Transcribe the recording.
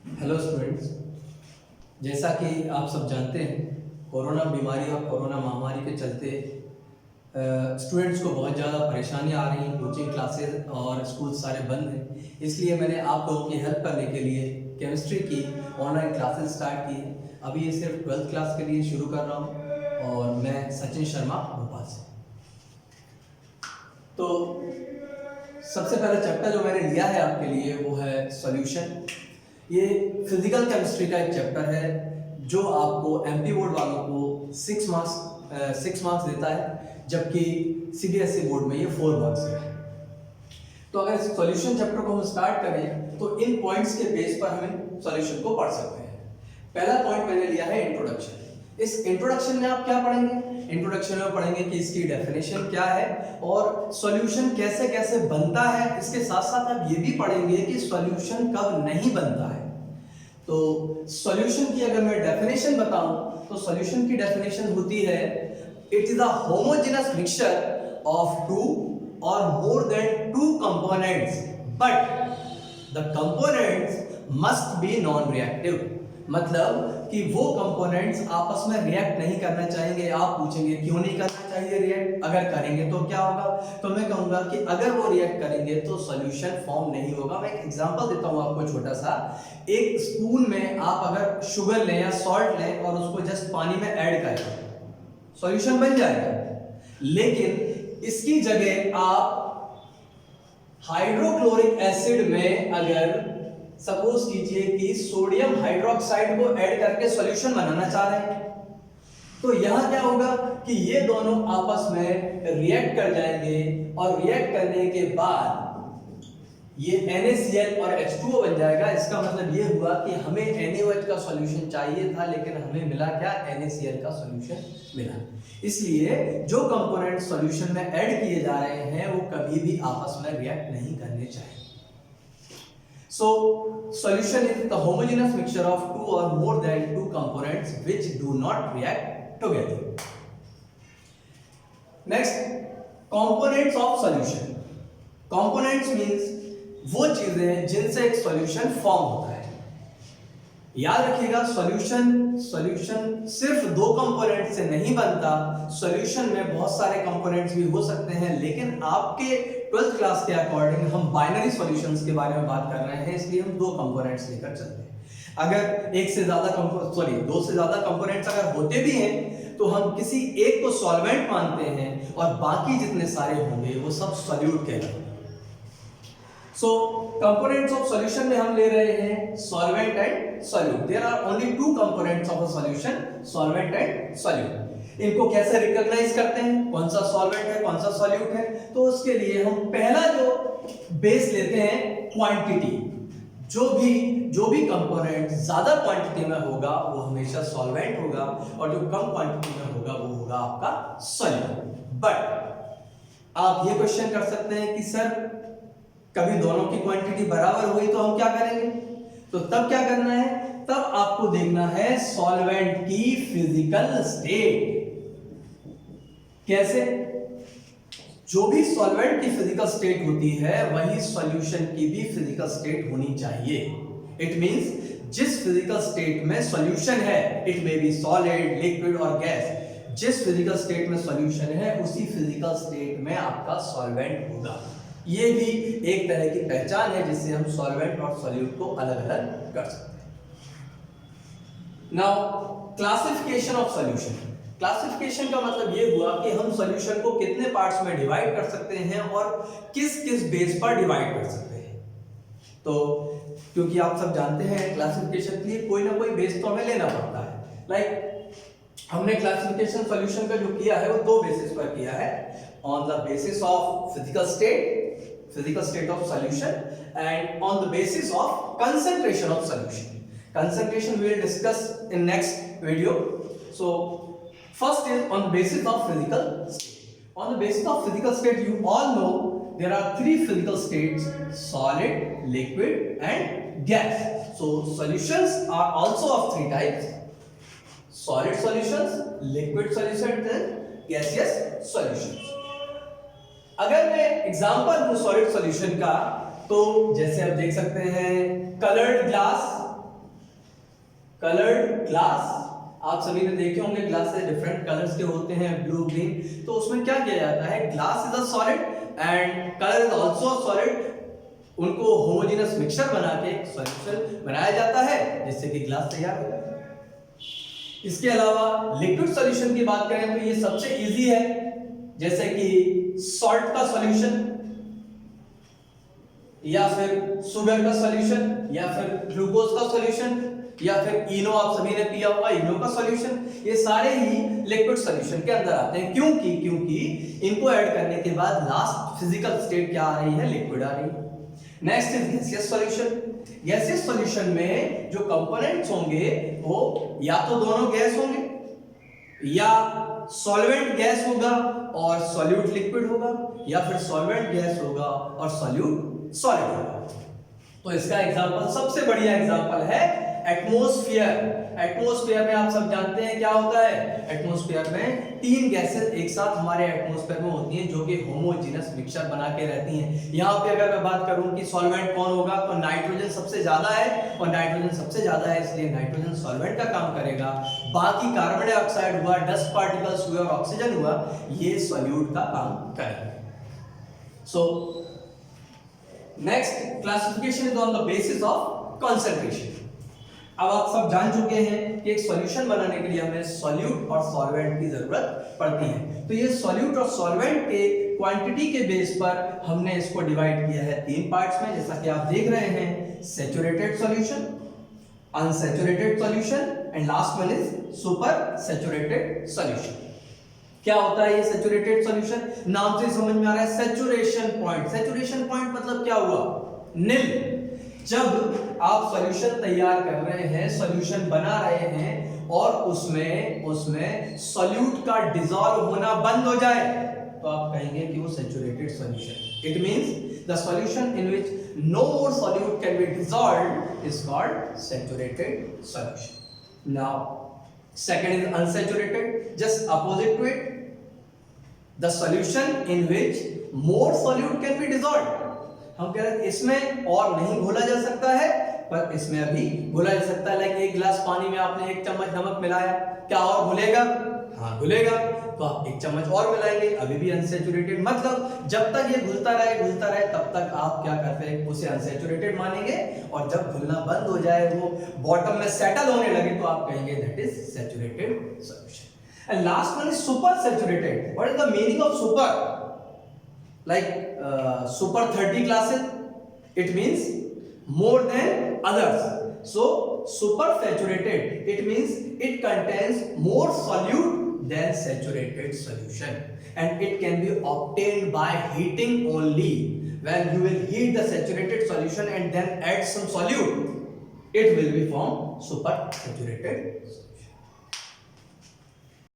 Hello students, जैसा कि आप सब जानते हैं कोरोना बीमारी और कोरोना महामारी के चलते स्टूडेंट्स को बहुत ज़्यादा परेशानियां आ रही हैं। कोचिंग क्लासेस और स्कूल सारे बंद हैं। इसलिए मैंने आप लोगों की हेल्प करने के लिए केमिस्ट्री की ऑनलाइन क्लासेस स्टार्ट की है। अभी ये सिर्फ 12th क्लास के लिए शुरू कर रहा हूँ और मैं सचिन शर्मा भोपाल से। तो सबसे पहला चैप्टर जो मैंने लिया है आपके लिए वो है सॉल्यूशन। ये फिजिकल केमिस्ट्री का एक चैप्टर है जो आपको एमपी बोर्ड वालों को 6 मार्क्स देता है, जबकि सीबीएसई बोर्ड में ये 4 मार्क्स है। तो अगर इस सॉल्यूशन चैप्टर को हम स्टार्ट करें तो इन पॉइंट्स के बेस पर हम सॉल्यूशन को पढ़ सकते हैं। पहला पॉइंट मैंने लिया है इंट्रोडक्शन। इस इंट्रोडक्शन में आप क्या पढ़ेंगे? इंट्रोडक्शन में पढ़ेंगे कि इसकी डेफिनेशन क्या है और सॉल्यूशन कैसे कैसे बनता है। इसके साथ साथ आप ये भी पढ़ेंगे कि सॉल्यूशन कब नहीं बनता है। तो सॉल्यूशन की अगर मैं डेफिनेशन बताऊं तो सॉल्यूशन की डेफिनेशन होती है it is a homogeneous mixture of two or more than two components but the components must be non reactive. मतलब कि वो कंपोनेंट्स आपस में रिएक्ट नहीं करना चाहेंगे। आप पूछेंगे क्यों नहीं करना चाहिए रिएक्ट, अगर करेंगे तो क्या होगा? तो मैं कहूंगा कि अगर वो रिएक्ट करेंगे तो सॉल्यूशन फॉर्म नहीं होगा। मैं एक एग्जांपल देता हूं आपको छोटा सा। एक स्पून में आप अगर शुगर लें या सॉल्ट लें और उसको जस्ट पानी में ऐड करें, सॉल्यूशन बन जाएगा। लेकिन इसकी जगह आप हाइड्रोक्लोरिक एसिड में अगर सपोज कीजिए कि सोडियम हाइड्रोक्साइड को ऐड करके सॉल्यूशन बनाना चाह रहे हैं, तो यहां क्या होगा कि ये दोनों आपस में रिएक्ट कर जाएंगे और रिएक्ट करने के बाद ये NaCl और H2O बन जाएगा। इसका मतलब ये हुआ कि हमें NaOH का सॉल्यूशन चाहिए था, लेकिन हमें मिला क्या? NaCl का सॉल्यूशन मिला। इसलिए जो कंपोनेंट सॉल्यूशन में ऐड किए जा रहे हैं वो कभी भी आपस में रिएक्ट नहीं करने चाहिए। So solution is the homogeneous mixture of two or more than two components which do not react together. Next, components of solution. Components means वो चीजें जिनसे एक सॉल्यूशन फॉर्म होता है। याद रखिएगा, सॉल्यूशन सिर्फ दो कंपोनेंट से नहीं बनता। सॉल्यूशन में बहुत सारे कंपोनेंट्स भी हो सकते हैं, लेकिन आपके 12th क्लास के अकॉर्डिंग हम बाइनरी सॉल्यूशंस के बारे में बात कर रहे हैं, इसलिए हम दो कंपोनेंट्स लेकर चलते हैं। अगर दो से ज्यादा कंपोनेंट्स अगर होते भी हैं तो हम किसी एक को सॉल्वेंट मानते हैं और बाकी जितने सारे होंगे वो सब सॉल्यूट कहलाते हैं। So components of solution में हम ले रहे हैं solvent and solute. There are only two components of a solution, solvent and solute. इनको कैसे रिकॉग्नाइज करते हैं, कौन सा सॉल्वेंट है कौन सा सॉल्यूट है? तो उसके लिए हम पहला जो बेस लेते हैं क्वांटिटी। जो भी कंपोनेंट ज्यादा क्वांटिटी में होगा वो हमेशा सॉल्वेंट होगा और जो कम क्वांटिटी में होगा वो होगा आपका सॉल्यूट। बट आप ये क्वेश्चन कर सकते हैं कि सर कभी दोनों की क्वांटिटी बराबर हुई तो हम क्या करेंगे? तो तब क्या करना है? तब आपको देखना है सॉल्वेंट की फिजिकल स्टेट। कैसे? जो भी सॉल्वेंट की फिजिकल स्टेट होती है वही सॉल्यूशन की भी फिजिकल स्टेट होनी चाहिए। इट मींस जिस फिजिकल स्टेट में सॉल्यूशन है, it may be solid, liquid और गैस, जिस फिजिकल स्टेट में सॉल्यूशन है उसी फिजिकल स्टेट में आपका सॉल्वेंट होगा। ये भी एक तरह की पहचान है जिससे हम सॉल्वेंट और सॉल्यूट को अलग अलग कर सकते हैं। Now classification of solution. Classification का मतलब ये हुआ कि हम सॉल्यूशन को कितने पार्ट्स में डिवाइड कर सकते हैं और किस किस बेस पर डिवाइड कर सकते हैं। तो क्योंकि आप सब जानते हैं क्लासिफिकेशन के लिए कोई ना कोई बेस तो हमें लेना पड़ता है। लाइक हमने क्लासिफिकेशन सॉल्यूशन का जो किया है वो दो बेसिस पर किया है, on the basis of physical state of solution and on the basis of concentration of solution. Concentration we will discuss in next video. So first is on the basis of physical state. On the basis of physical state, you all know there are three physical states: solid, liquid and gas. So solutions are also of three types: solid solutions, liquid solutions and gaseous solutions. अगर मैं example दूं solid solution का, तो जैसे आप देख सकते हैं कलर्ड ग्लास, कलर्ड ग्लास, आप सभी ने देखे होंगे ग्लासेस डिफरेंट कलर्स के होते हैं, ब्लू, ग्रीन। तो उसमें क्या किया जाता है, glass is a solid and colour is also a solid, उनको होमोजेनस मिक्सचर बना के एक सॉल्यूशन बनाया जाता है जिससे कि ग्लास तैयार हो जाता है। इसके अलावा लिक्विड सॉल्यूशन की बात करें तो ये सबसे इजी है, जैसे कि सॉल्ट का सॉल्यूशन या फिर शुगर का सॉल्यूशन या फिर ग्लूकोज का सॉल्यूशन या फिर इनो, आप सभी ने पिया होगा इनो का सॉल्यूशन, ये सारे ही लिक्विड सॉल्यूशन के अंदर आते हैं। क्योंकि इनको ऐड करने के बाद लास्ट फिजिकल स्टेट क्या आ रही है, लिक्विड आ रही है। Next is gaseous solution. Gaseous solution में जो कंपोनेंट्स होंगे वो या तो दोनों गैस होंगे या सॉल्वेंट गैस होगा और सॉल्यूट लिक्विड होगा, या फिर सॉल्वेंट गैस होगा और सॉल्यूट सॉलिड होगा। तो इसका एग्जांपल, सबसे बढ़िया एग्जांपल है एटमॉस्फेयर। एटमॉस्फेयर में आप सब जानते हैं क्या होता है, एटमॉस्फेयर में तीन गैसेस एक साथ हमारे एटमॉस्फेयर में होती हैं जो कि होमोजेनस मिक्सचर बना के रहती हैं। यहाँ पे अगर मैं बात करूं कि सॉल्वेंट कौन होगा, तो नाइट्रोजन सबसे ज्यादा है, और नाइट्रोजन सबसे ज्यादा है इसलिए नाइट्रोजन सॉल्वेंट का काम करेगा। बाकी कार्बन डाइऑक्साइड हुआ, डस्ट पार्टिकल्स हुए और ऑक्सीजन हुआ, ये सॉल्यूट का काम करेगा। So next classification is on the basis of concentration. अब आप सब जान चुके हैं कि एक सॉल्यूशन बनाने के लिए हमें सॉल्यूट और सॉल्वेंट की जरूरत पड़ती है। तो ये सॉल्यूट और सॉल्वेंट के क्वांटिटी के बेस पर हमने इसको डिवाइड किया है तीन पार्ट्स में, जैसा कि आप देख रहे हैं, saturated solution, unsaturated solution and last one is super saturated solution. क्या होता है ये सैचुरेटेड सॉल्यूशन, नाम से समझ में आ रहा है, सैचुरेशन पॉइंट। सैचुरेशन पॉइंट मतलब क्या हुआ, निल। जब आप सॉल्यूशन तैयार कर रहे हैं, सॉल्यूशन बना रहे हैं और उसमें सॉल्यूट का डिसॉल्व होना बंद हो जाए तो आप कहेंगे कि वो saturated solution. It means the solution in which no more solute can be dissolved is called saturated solution. Now second is unsaturated, just opposite to it, the solution in which more solute can be dissolved। हम कह रहे हैं इसमें और नहीं घोला जा सकता है, पर इसमें अभी घोला जा सकता है। लाइक एक गिलास पानी में आपने 1 चम्मच नमक मिलाया, क्या और घुलेगा, हाँ घुलेगा, तो आप 1 चम्मच और मिलाएंगे, अभी भी अनसैचुरेटेड। मतलब जब तक ये घुलता रहे तब तक आप क्या करते हैं, उसे अनसैचुरेटेड मानेंगे, और जब घुलना बंद हो जाए, वो बॉटम में सेटल होने लगे, तो आप कहेंगे that is saturated solution. And last one is super saturated. What is the meaning of super? Like super 30 classes, it means more than others. So super saturated, it means it contains more solute than saturated solution, and it can be obtained by heating only. When you will heat the saturated solution and then add some solute, it will be formed super saturated.